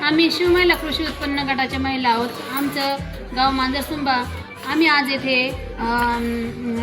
आम्ही शिवमहिला कृषी उत्पन्न गटाच्या महिला आहोत। आमचं गाव मांजरसुंबा। आम्ही आज येथे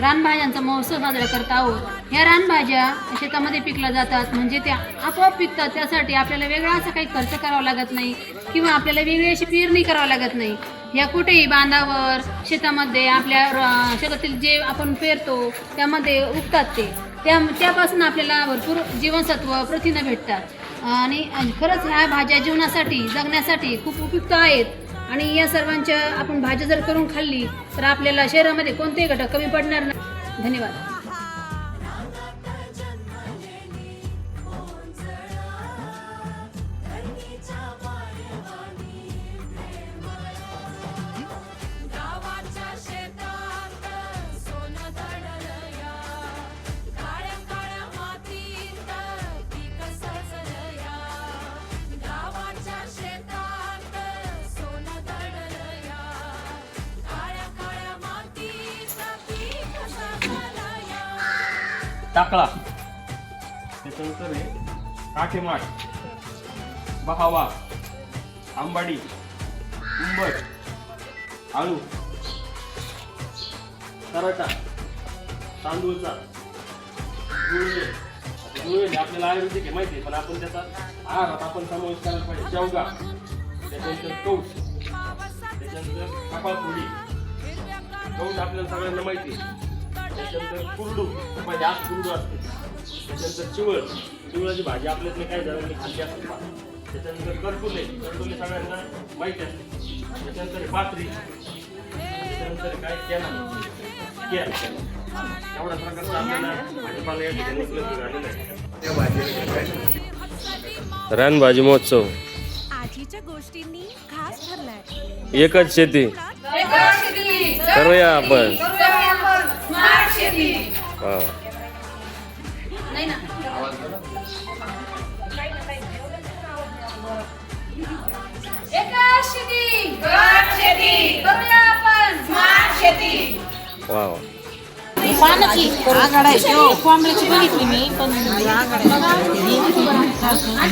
रानभाज्यांचा महोत्सव साजरा करत आहोत। ह्या रानभाज्या शेतामध्ये पिकल्या जातात, म्हणजे त्या आपोआप पिकतात। त्यासाठी आपल्याला वेगळा असा काही खर्च करावा लागत नाही किंवा आपल्याला वेगळी अशी पेरणी करावी लागत नाही। ह्या कुठेही बांधावर शेतामध्ये आपल्या शेतातील जे आपण पेरतो त्यामध्ये उगतात त्यापासून आपल्याला भरपूर जीवनसत्व प्रथिने भेटतात आणि खरंच ह्या भाज्या जीवनासाठी जगण्यासाठी खूप उपयुक्त आहेत। आणि या सर्वांच्या आपण भाज्या जर करून खाल्ली तर आपल्याला शरीरामध्ये कोणतेही घटक कमी पडणार नाही। धन्यवाद। टाकळा, त्याच्यानंतर आहे काठेमाठ, बहावा, आंबाडी, उंबट, आळू, कराटा, तांदूळचा, गुळवेल आपल्याला आयुर्वेदिक आहे माहिती आहे, पण आपण त्याचा आहारात आपण समावेश करायला पाहिजे। शेवगा, त्याच्यानंतर कौश, त्याच्यानंतर कपाळपोळी, कौश आपल्याला सगळ्यांना माहिती आहे। त्याच्यानंतर कुरडू, जास्त कुरडू असते। त्याच्यानंतर चिवळाची भाजी आपल्यातले काही जणांनी खाल्ली असते। त्याच्यानंतर करटुले सगळ्यांना माहिती असते। त्याच्यानंतर पात्री, त्याच्यानंतर काय केला एवढ्या प्रकारचा आपल्याला भाजीपाला या ठिकाणी उपलब्ध झालेला आहे। रानभाजी महोत्सव आजीच्या गोष्टींनी खास ठरलाय। एकच शेती करूया आपण। नाही ना एकच शेती करूया आपण स्मार्ट शेती। वाव, पानाची आघाडायची कोंबड्याची बघितली मी, पण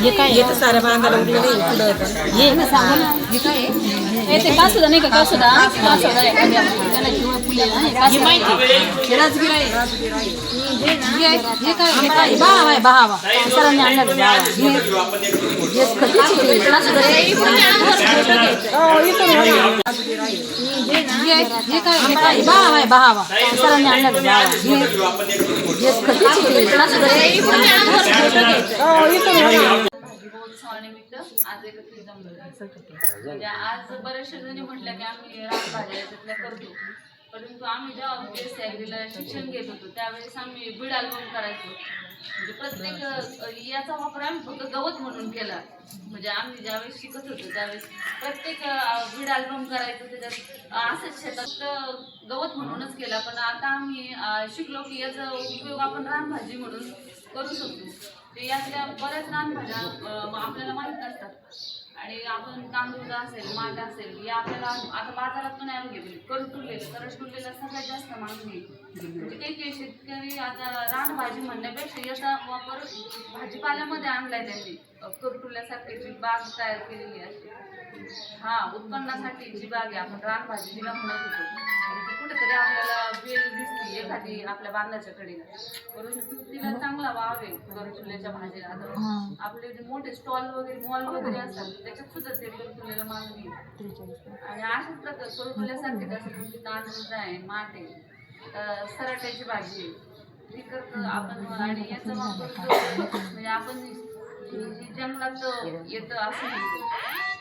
हे काय येतं साऱ्या बांधाला उडलेलं पुढं हे ना सांगू ना, हे काय येते का सुद्धा नाही का सुद्धा त्याला किंवा फुले हे माहिती राजगिरा हे काय बहावा आहे बहावा सरांनी आणलं हे काय बहावा आहे बहावा सरांनी आणलं उत्सवानिमित्त आज एकत्रित जमलो। म्हणजे आज बऱ्याचशा जणी म्हटल्या की आम्ही रानभाज्या याच्यातल्या करतो, परंतु आम्ही जेव्हा PSC शिक्षण घेत होतो त्यावेळेस आम्ही बीड अल्बम करायचो। म्हणजे प्रत्येक याचा वापर आम्ही फक्त गवत म्हणून केला। म्हणजे आम्ही ज्यावेळेस शिकत होतो त्यावेळेस प्रत्येक बीड अल्बम करायचं, त्याच्यात असंच शेतात गवत म्हणूनच केला। पण आता आम्ही शिकलो की याचा उपयोग आपण रानभाजी म्हणून करू शकतो। ते यातल्या बऱ्याच रानभाज्या आपल्याला माहीत नसतात आणि आपण तांदूळ असेल, माठ असेल, या आपल्याला आता बाजारात पण अवेलेबल करटुलेला सगळ्यात जास्त मागणी। म्हणजे काही शेतकरी आता रानभाजी म्हणण्यापेक्षा याचा वापर भाजीपाल्यामध्ये आणलाय त्यांनी। करटुल्यासारखी बाग तयार केलेली आहे, उत्पन्नासाठी जी बाग आहे आपण रानभाजी तिला म्हणत होतो। कुठेतरी आपल्याला वेल दिसते एखादी आपल्या बांधाच्या कडेला, परंतु तिला चांगला वाव आहे करटुल्याच्या भाज्या। आता आपले जे मोठे स्टॉल वगैरे मॉल वगैरे असतात त्याच्यात सुद्धा ते करटुल्याला मागणी। आणि अशाच प्रकार करटुल्यासारखे जसं तांदूळ आहे, माठ आहे, सराट्याची भाजी आहे ती करतो आपण। आणि याचा वापर म्हणजे आपण जंगलात येतं असं म्हणतो,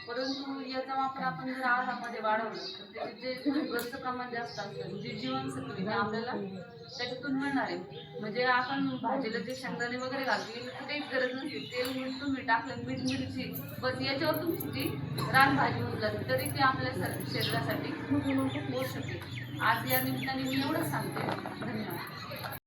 परंतु याचा वापर आपण जर आहारामध्ये वाढवलं तर जे रक्त प्रमाण जास्त असतं, जे जीवनसत्व आपल्याला त्याच्यातून मिळणार आहे। म्हणजे आपण भाजीला जे शेंगदाणे वगैरे घालतो याची काहीच गरज नसते। तेल मीठ तुम्ही टाकलं, मीठ मिरची बस याच्यावर तुमची ती रानभाजी होऊन जाते, तरी ते आपल्या शरीरासाठी खूप पोषक आहे। आज या निमित्ताने मी एवढंच सांगते। धन्यवाद।